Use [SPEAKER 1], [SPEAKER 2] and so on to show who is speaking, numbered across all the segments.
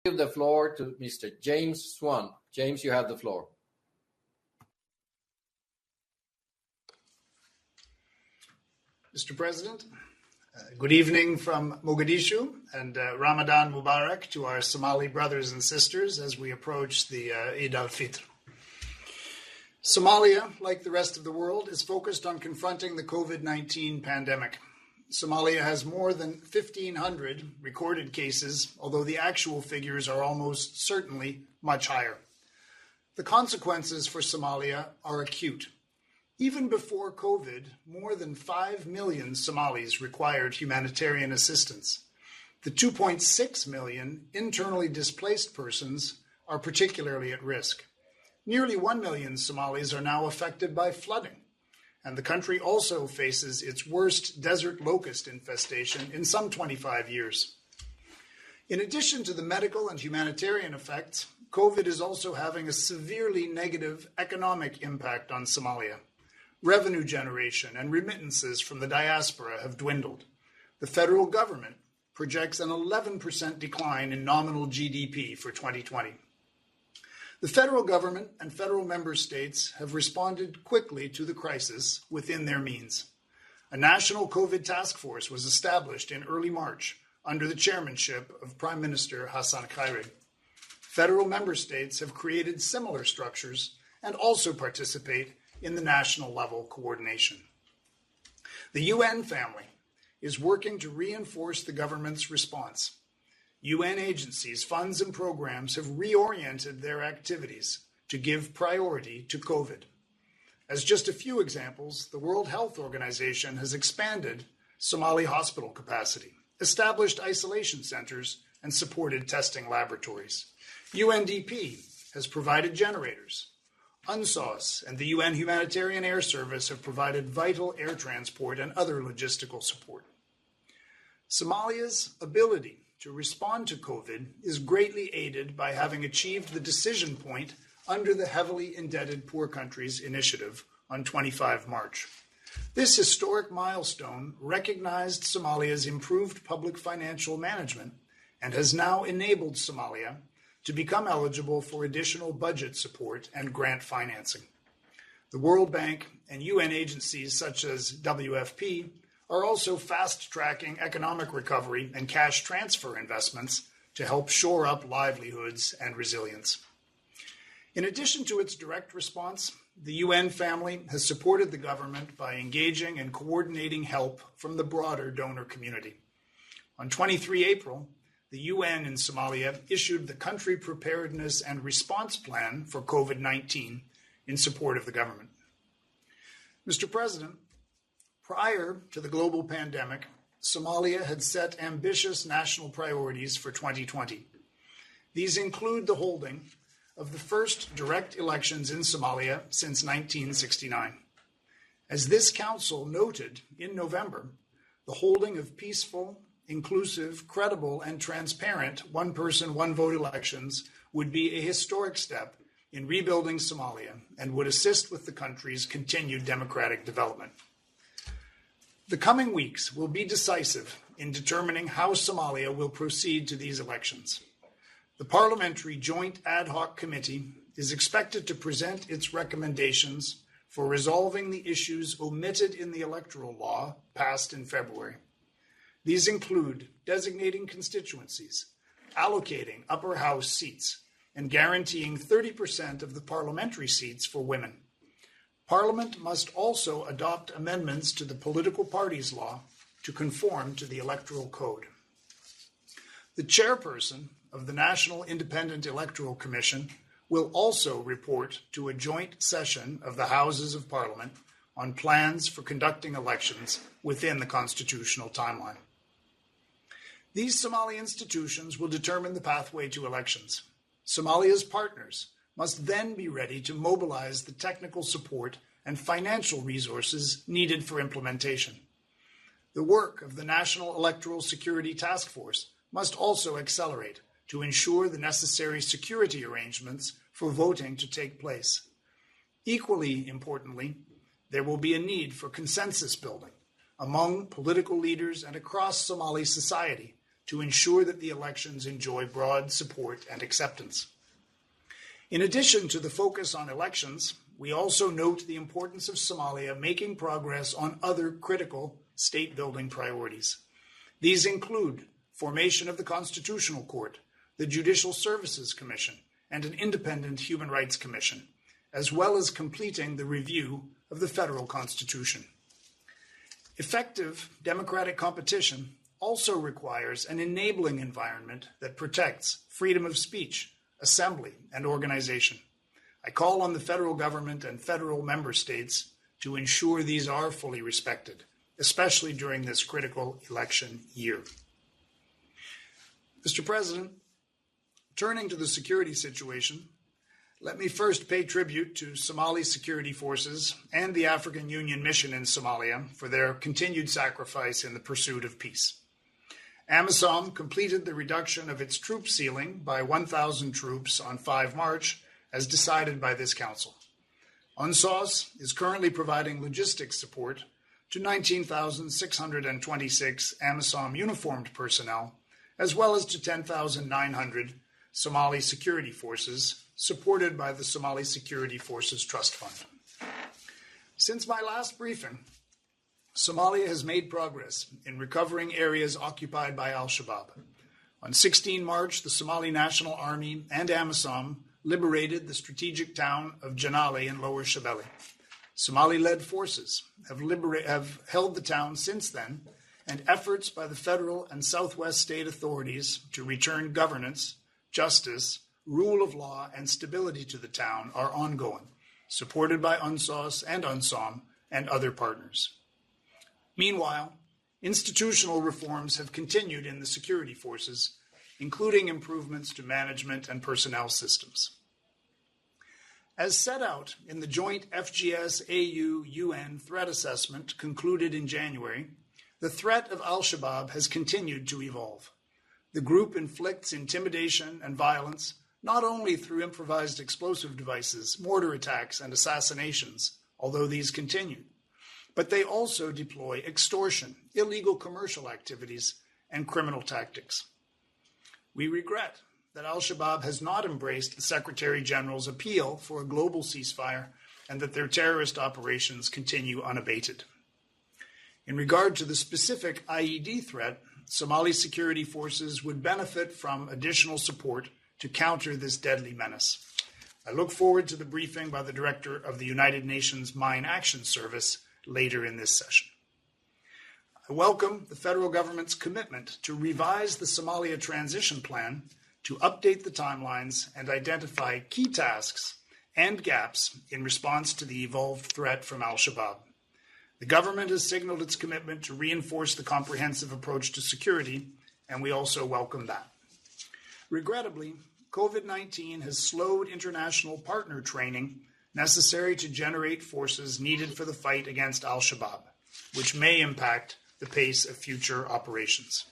[SPEAKER 1] give the floor to Mr. James Swan. James, you have the floor.
[SPEAKER 2] Mr. President, good evening from Mogadishu, and Ramadan Mubarak to our Somali brothers and sisters as we approach the Eid al-Fitr. Somalia, like the rest of the world, is focused on confronting the COVID-19 pandemic. Somalia has more than 1,500 recorded cases, although the actual figures are almost certainly much higher. The consequences for Somalia are acute. Even before COVID, more than 5 million Somalis required humanitarian assistance. The 2.6 million internally displaced persons are particularly at risk. Nearly 1 million Somalis are now affected by flooding, and the country also faces its worst desert locust infestation in some 25 years. In addition to the medical and humanitarian effects, COVID is also having a severely negative economic impact on Somalia. Revenue generation and remittances from the diaspora have dwindled. The federal government projects an 11% decline in nominal GDP for 2020. The federal government and federal member states have responded quickly to the crisis within their means. A national COVID task force was established in early March under the chairmanship of Prime Minister Hassan Khairi. Federal member states have created similar structures and also participate in the national level coordination. The UN family is working to reinforce the government's response. UN agencies, funds, and programs have reoriented their activities to give priority to COVID. As just a few examples, the World Health Organization has expanded Somali hospital capacity, established isolation centers, and supported testing laboratories. UNDP has provided generators. UNSOS and the UN Humanitarian Air Service have provided vital air transport and other logistical support. Somalia's ability to respond to COVID is greatly aided by having achieved the decision point under the Heavily Indebted Poor Countries Initiative on 25 March. This historic milestone recognized Somalia's improved public financial management and has now enabled Somalia to become eligible for additional budget support and grant financing. The World Bank and UN agencies such as WFP are also fast-tracking economic recovery and cash transfer investments to help shore up livelihoods and resilience. In addition to its direct response, the UN family has supported the government by engaging and coordinating help from the broader donor community. On 23 April, the UN in Somalia issued the Country Preparedness and Response Plan for COVID-19 in support of the government. Mr. President, prior to the global pandemic, Somalia had set ambitious national priorities for 2020. These include the holding of the first direct elections in Somalia since 1969. As this council noted in November, the holding of peaceful, inclusive, credible, and transparent one-person, one-vote elections would be a historic step in rebuilding Somalia and would assist with the country's continued democratic development. The coming weeks will be decisive in determining how Somalia will proceed to these elections. The Parliamentary Joint Ad Hoc Committee is expected to present its recommendations for resolving the issues omitted in the electoral law passed in February. These include designating constituencies, allocating upper house seats, and guaranteeing 30% of the parliamentary seats for women. Parliament must also adopt amendments to the political parties law to conform to the Electoral Code. The chairperson of the National Independent Electoral Commission will also report to a joint session of the Houses of Parliament on plans for conducting elections within the constitutional timeline. These Somali institutions will determine the pathway to elections. Somalia's partners must then be ready to mobilize the technical support and financial resources needed for implementation. The work of the National Electoral Security Task Force must also accelerate to ensure the necessary security arrangements for voting to take place. Equally importantly, there will be a need for consensus building among political leaders and across Somali society to ensure that the elections enjoy broad support and acceptance. In addition to the focus on elections, we also note the importance of Somalia making progress on other critical state-building priorities. These include formation of the Constitutional Court, the Judicial Services Commission, and an independent Human Rights Commission, as well as completing the review of the federal constitution. Effective democratic competition also requires an enabling environment that protects freedom of speech, assembly, and organization. I call on the federal government and federal member states to ensure these are fully respected, especially during this critical election year. Mr. President, turning to the security situation, let me first pay tribute to Somali security forces and the African Union mission in Somalia for their continued sacrifice in the pursuit of peace. UNSOM completed the reduction of its troop ceiling by 1,000 troops on 5 March, as decided by this Council. UNSOS is currently providing logistics support to 19,626 UNSOM uniformed personnel, as well as to 10,900 Somali security forces, supported by the Somali Security Forces Trust Fund. Since my last briefing, Somalia has made progress in recovering areas occupied by al-Shabaab. On 16 March, the Somali National Army and AMISOM liberated the strategic town of Janali in Lower Shabelle. Somali-led forces have held the town since then, and efforts by the federal and southwest state authorities to return governance, justice, rule of law, and stability to the town are ongoing, supported by UNSOS and UNSOM and other partners. Meanwhile, institutional reforms have continued in the security forces, including improvements to management and personnel systems. As set out in the joint FGS-AU-UN threat assessment concluded in January, the threat of al-Shabaab has continued to evolve. The group inflicts intimidation and violence not only through improvised explosive devices, mortar attacks, and assassinations, although these continue, but they also deploy extortion, illegal commercial activities, and criminal tactics. We regret that al-Shabaab has not embraced the Secretary General's appeal for a global ceasefire and that their terrorist operations continue unabated. In regard to the specific IED threat, Somali security forces would benefit from additional support to counter this deadly menace. I look forward to the briefing by the Director of the United Nations Mine Action Service later in this session. I welcome the federal government's commitment to revise the Somalia transition plan to update the timelines and identify key tasks and gaps in response to the evolved threat from al-Shabaab. The government has signaled its commitment to reinforce the comprehensive approach to security, and we also welcome that. Regrettably, COVID-19 has slowed international partner training necessary to generate forces needed for the fight against al-Shabaab, which may impact the pace of future operations.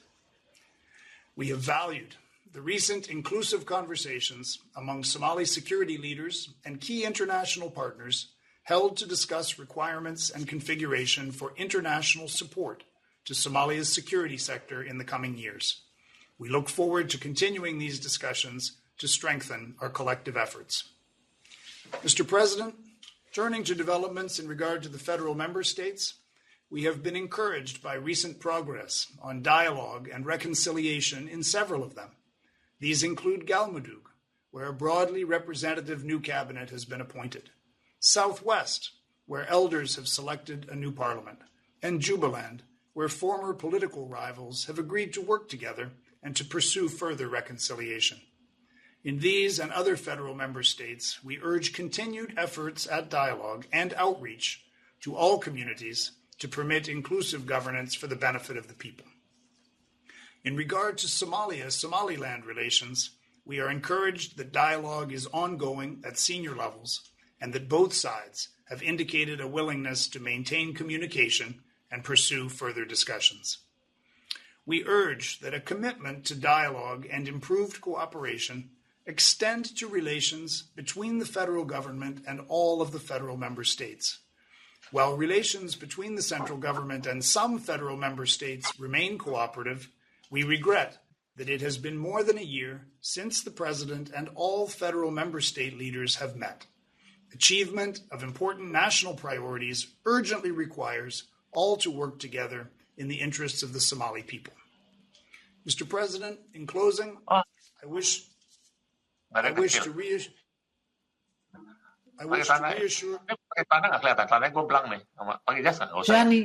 [SPEAKER 2] We have valued the recent inclusive conversations among Somali security leaders and key international partners held to discuss requirements and configuration for international support to Somalia's security sector in the coming years. We look forward to continuing these discussions to strengthen our collective efforts. Mr. President, turning to developments in regard to the federal member states, we have been encouraged by recent progress on dialogue and reconciliation in several of them. These include Galmudug, where a broadly representative new cabinet has been appointed, Southwest, where elders have selected a new parliament, and Jubaland, where former political rivals have agreed to work together and to pursue further reconciliation. In these and other federal member states, we urge continued efforts at dialogue and outreach to all communities to permit inclusive governance for the benefit of the people. In regard to Somaliland relations, we are encouraged that dialogue is ongoing at senior levels and that both sides have indicated a willingness to maintain communication and pursue further discussions. We urge that a commitment to dialogue and improved cooperation extend to relations between the federal government and all of the federal member states. While relations between the central government and some federal member states remain cooperative, we regret that it has been more than a year since the President and all federal member state leaders have met. Achievement of important national priorities urgently requires all to work together in the interests of the Somali people. Mr. President, in closing, I wish to reassure.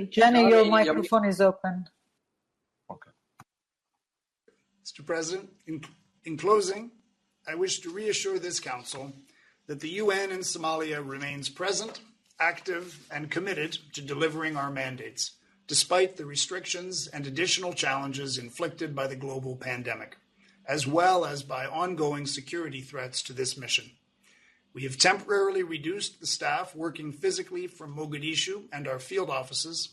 [SPEAKER 3] Jenny, your microphone is open.
[SPEAKER 4] Okay.
[SPEAKER 2] Mr. President, in closing, I wish to reassure this Council that the UN in Somalia remains present, active, and committed to delivering our mandates, despite the restrictions and additional challenges inflicted by the global pandemic, as well as by ongoing security threats to this mission. We have temporarily reduced the staff working physically from Mogadishu and our field offices,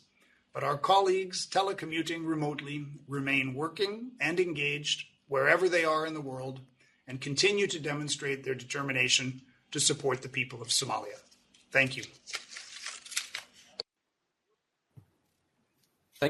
[SPEAKER 2] but our colleagues telecommuting remotely remain working and engaged wherever they are in the world and continue to demonstrate their determination to support the people of Somalia. Thank you.